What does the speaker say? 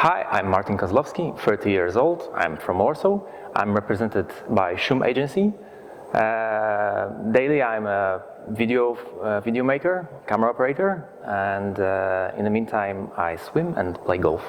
Hi, I'm Martin Kozlowski, 30 years old. I'm from Warsaw. I'm represented by Szumm agency. Daily I'm a video maker, camera operator, and in the meantime I swim and play golf.